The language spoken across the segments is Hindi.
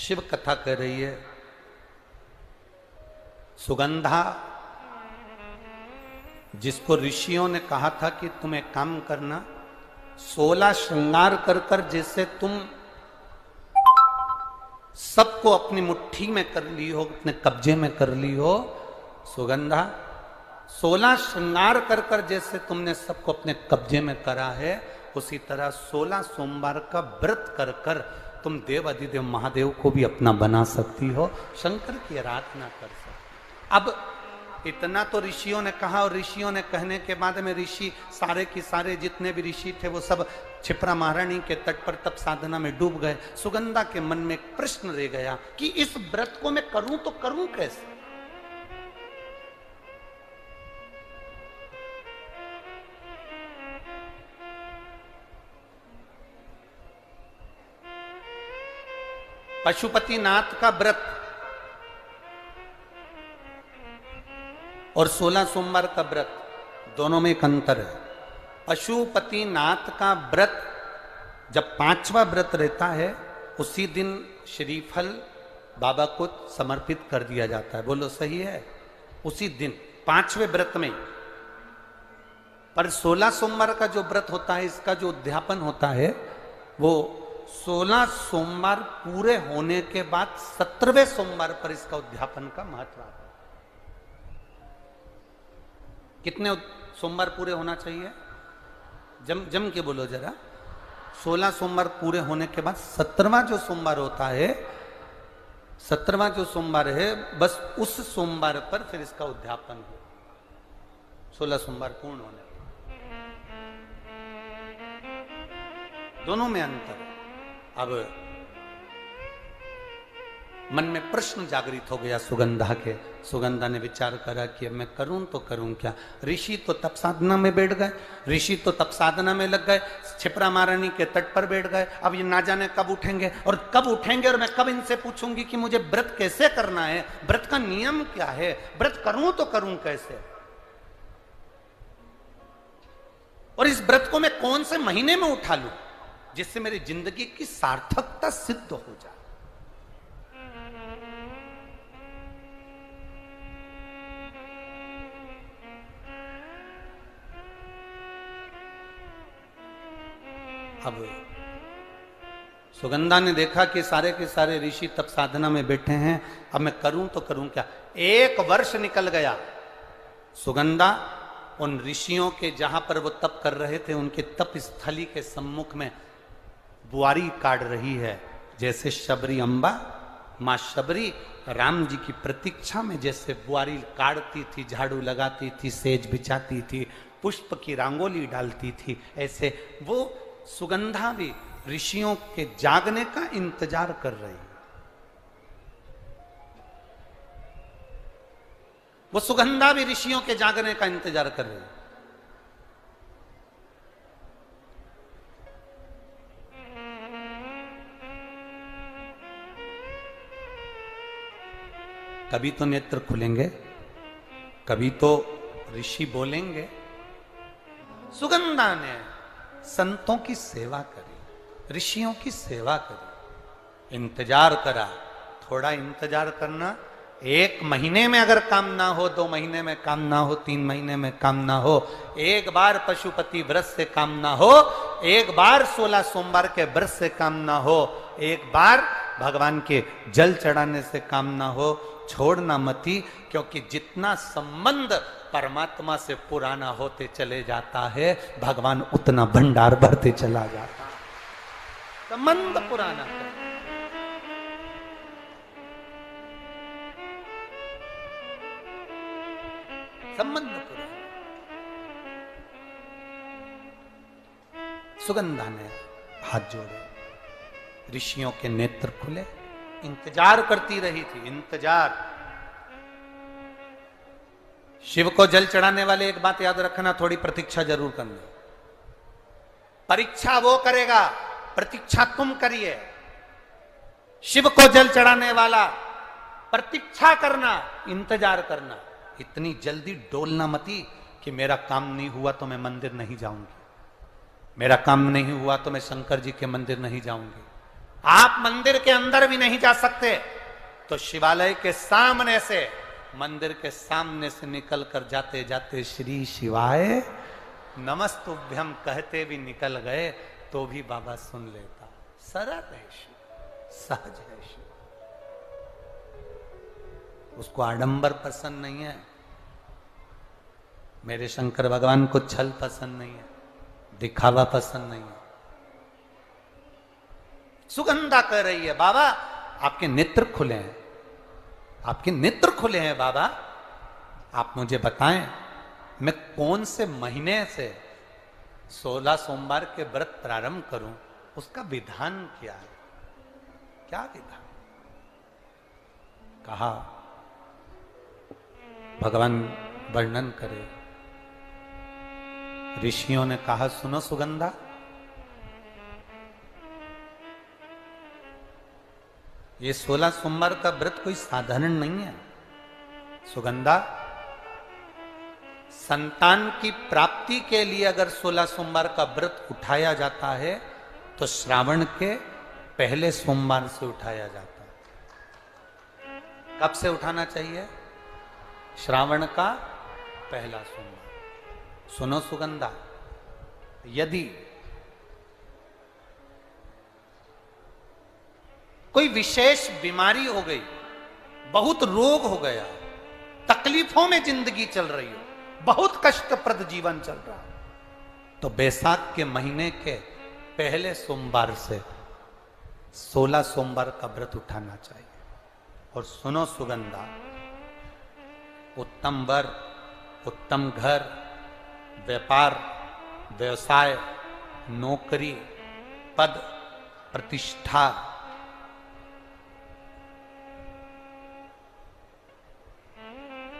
शिव कथा कह रही है। सुगंधा, जिसको ऋषियों ने कहा था कि तुम एक काम करना, 16 श्रृंगार कर कर जैसे तुम सबको अपनी मुट्ठी में कर ली हो, अपने कब्जे में कर ली हो, सुगंधा 16 श्रृंगार कर कर जैसे तुमने सबको अपने कब्जे में करा है, उसी तरह 16 सोमवार का व्रत कर कर तुम देव अधिदेव महादेव को भी अपना बना सकती हो, शंकर की आराधना कर सकती। अब इतना तो ऋषियों ने कहा, और ऋषियों ने कहने के बाद में ऋषि सारे की सारे जितने भी ऋषि थे वो सब क्षिप्रा महारानी के तट पर तप साधना में डूब गए। सुगंधा के मन में एक प्रश्न रह गया कि इस व्रत को मैं करूं तो करूं कैसे। पशुपतिनाथ का व्रत और 16 सोमवार का व्रत, दोनों में एक अंतर है। पशुपतिनाथ का व्रत जब 5वां व्रत रहता है, उसी दिन श्रीफल बाबा को समर्पित कर दिया जाता है। बोलो सही है? उसी दिन 5वें व्रत में। पर 16 सोमवार का जो व्रत होता है, इसका जो उद्यापन होता है, वो 16 सोमवार पूरे होने के बाद 17वें सोमवार पर इसका उद्यापन का महत्व आता है। कितने सोमवार पूरे होना चाहिए? जम के बोलो जरा। 16 सोमवार पूरे होने के बाद 17वां जो सोमवार होता है, 17वां जो सोमवार है, बस उस सोमवार पर फिर इसका उद्यापन हो। 16 सोमवार पूर्ण होने, दोनों में अंतर। अब मन में प्रश्न जागृत हो गया सुगंधा के। सुगंधा ने विचार करा कि अब मैं करूं तो करूं क्या। ऋषि तो तप साधना में बैठ गए, ऋषि तो तप साधना में लग गए, क्षिप्रा महारानी के तट पर बैठ गए। अब ये ना जाने कब उठेंगे, और कब उठेंगे और मैं कब इनसे पूछूंगी कि मुझे व्रत कैसे करना है, व्रत का नियम क्या है, व्रत करूं तो करूं कैसे, और इस व्रत को मैं कौन से महीने में उठा लूं जिससे मेरी जिंदगी की सार्थकता सिद्ध हो जाए। अब सुगंधा ने देखा कि सारे के सारे ऋषि तप साधना में बैठे हैं, अब मैं करूं तो करूं क्या। 1 वर्ष निकल गया। सुगंधा उन ऋषियों के जहां पर वो तप कर रहे थे, उनके तप स्थली के सम्मुख में बुआरी काट रही है। जैसे शबरी अम्बा, मां शबरी राम जी की प्रतीक्षा में जैसे बुआरी काटती थी, झाड़ू लगाती थी, सेज बिछाती थी, पुष्प की रंगोली डालती थी, ऐसे वो सुगंधा भी ऋषियों के जागने का इंतजार कर रही है। वो सुगंधा भी ऋषियों के जागने का इंतजार कर रही है। कभी तो नेत्र खुलेंगे, कभी तो ऋषि बोलेंगे। सुगंधा ने संतों की सेवा करी, ऋषियों की सेवा करी, इंतजार करा। थोड़ा इंतजार करना, 1 महीने में अगर काम ना हो, 2 महीने में काम ना हो, 3 महीने में काम ना हो, एक बार पशुपति व्रत से काम ना हो, एक बार 16 सोमवार के व्रत से काम ना हो, एक बार भगवान के जल चढ़ाने से काम ना हो, छोड़ना मती। क्योंकि जितना संबंध परमात्मा से पुराना होते चले जाता है, भगवान उतना भंडार भरते चला जाता है। संबंध पुराना है। संबंध पुराना। सुगंधा ने हाथ जोड़े, ऋषियों के नेत्र खुले, इंतजार करती रही थी, इंतजार। शिव को जल चढ़ाने वाले एक बात याद रखना, थोड़ी प्रतीक्षा जरूर करना। परीक्षा वो करेगा, प्रतीक्षा तुम करिए। शिव को जल चढ़ाने वाला प्रतीक्षा करना, इंतजार करना। इतनी जल्दी डोलना मती कि मेरा काम नहीं हुआ तो मैं मंदिर नहीं जाऊंगी, मेरा काम नहीं हुआ तो मैं शंकर जी के मंदिर नहीं जाऊंगी। आप मंदिर के अंदर भी नहीं जा सकते तो शिवालय के सामने से, मंदिर के सामने से निकल कर जाते जाते श्री शिवाय नमस्तुभ्यम कहते भी निकल गए तो भी बाबा सुन लेता। सरल है शिव, सहज है शिव, उसको आडंबर पसंद नहीं है। मेरे शंकर भगवान को छल पसंद नहीं है, दिखावा पसंद नहीं है। सुगंधा कह रही है बाबा आपके नेत्र खुले हैं, आपके नेत्र खुले हैं बाबा, आप मुझे बताएं मैं कौन से महीने से 16 सोमवार के व्रत प्रारंभ करूं, उसका विधान क्या है, क्या विधान। कहा भगवान वर्णन करे। ऋषियों ने कहा सुनो सुगंधा, ये 16 सोमवार का व्रत कोई साधारण नहीं है। सुगंधा, संतान की प्राप्ति के लिए अगर 16 सोमवार का व्रत उठाया जाता है तो श्रावण के पहले सोमवार से उठाया जाता है। कब से उठाना चाहिए? श्रावण का पहला सोमवार। सुनो सुगंधा, यदि कोई विशेष बीमारी हो गई, बहुत रोग हो गया, तकलीफों में जिंदगी चल रही हो, बहुत कष्टप्रद जीवन चल रहा है, तो बैसाख के महीने के पहले सोमवार से 16 सोमवार का व्रत उठाना चाहिए। और सुनो सुगंधा, उत्तम वर, उत्तम घर, व्यापार, व्यवसाय, नौकरी, पद, प्रतिष्ठा,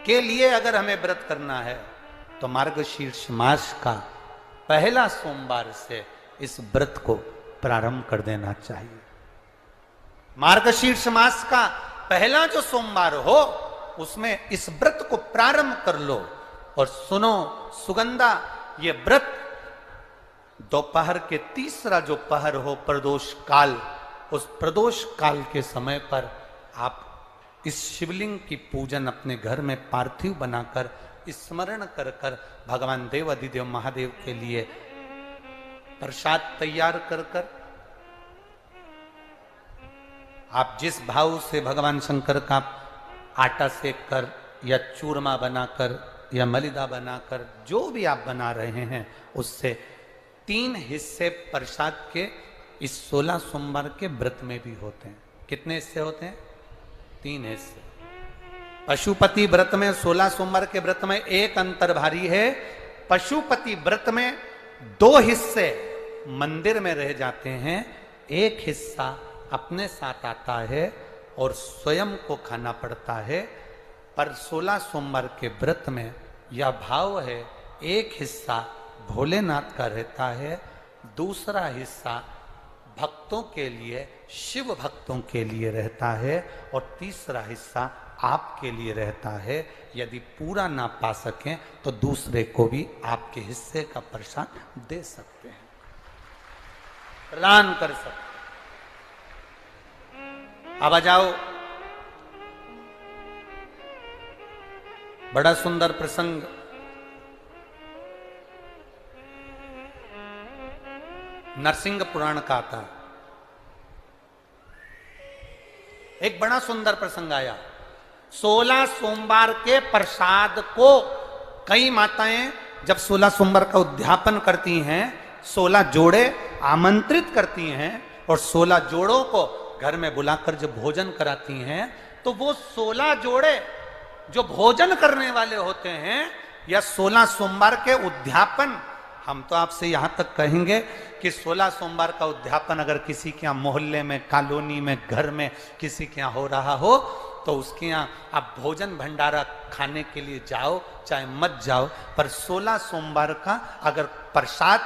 के लिए अगर हमें व्रत करना है तो मार्गशीर्ष मास का पहला सोमवार से इस व्रत को प्रारंभ कर देना चाहिए। मार्गशीर्ष मास का पहला जो सोमवार हो उसमें इस व्रत को प्रारंभ कर लो। और सुनो सुगंधा, ये व्रत दोपहर के तीसरा जो पहर हो प्रदोष काल, उस प्रदोष काल के समय पर आप इस शिवलिंग की पूजन अपने घर में पार्थिव बनाकर स्मरण कर कर भगवान देव अधिदेव महादेव के लिए प्रसाद तैयार कर कर, आप जिस भाव से भगवान शंकर का आटा सेक कर या चूरमा बनाकर या मलिदा बनाकर जो भी आप बना रहे हैं, उससे 3 हिस्से प्रसाद के इस 16 सोमवार के व्रत में भी होते हैं। कितने हिस्से होते हैं? 3 हिस्से। पशुपति व्रत में 16 सोमवार के व्रत में एक अंतर भारी है। पशुपति व्रत में 2 हिस्से मंदिर में रह जाते हैं, एक हिस्सा अपने साथ आता है और स्वयं को खाना पड़ता है। पर 16 सोमवार के व्रत में यह भाव है, एक हिस्सा भोलेनाथ का रहता है, दूसरा हिस्सा भक्तों के लिए, शिव भक्तों के लिए रहता है, और तीसरा हिस्सा आपके लिए रहता है। यदि पूरा ना पा सकें तो दूसरे को भी आपके हिस्से का प्रसाद दे सकते हैं, प्रदान कर सकते हैं। अब आ जाओ, बड़ा सुंदर प्रसंग। नरसिंह पुराण का आता है। एक बड़ा सुंदर प्रसंग आया। 16 सोमवार के प्रसाद को कई माताएं जब 16 सोमवार का उद्यापन करती हैं, 16 जोड़े आमंत्रित करती हैं और 16 जोड़ों को घर में बुलाकर जब भोजन कराती हैं, तो वो 16 जोड़े जो भोजन करने वाले होते हैं या 16 सोमवार के उद्यापन, हम तो आपसे यहां तक कहेंगे कि 16 सोमवार का उद्यापन अगर किसी के यहाँ मोहल्ले में, कॉलोनी में, घर में किसी के यहाँ हो रहा हो तो उसके यहाँ आप भोजन भंडारा खाने के लिए जाओ, चाहे मत जाओ, पर 16 सोमवार का अगर प्रसाद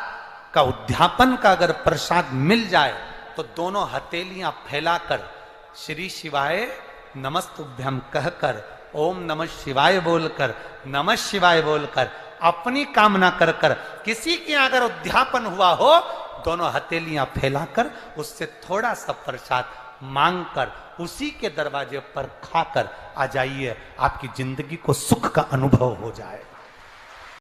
का उद्यापन का अगर प्रसाद मिल जाए तो दोनों हथेलियां फैलाकर श्री शिवाय नमस्तुभ्यम कहकर, ओम नमः शिवाय बोलकर, नमः शिवाय बोलकर अपनी कामना कर कर किसी के अगर उद्यापन हुआ हो दोनों हथेलियां फैलाकर उससे थोड़ा सा प्रसाद मांगकर उसी के दरवाजे पर खाकर आ जाइए, आपकी जिंदगी को सुख का अनुभव हो जाए।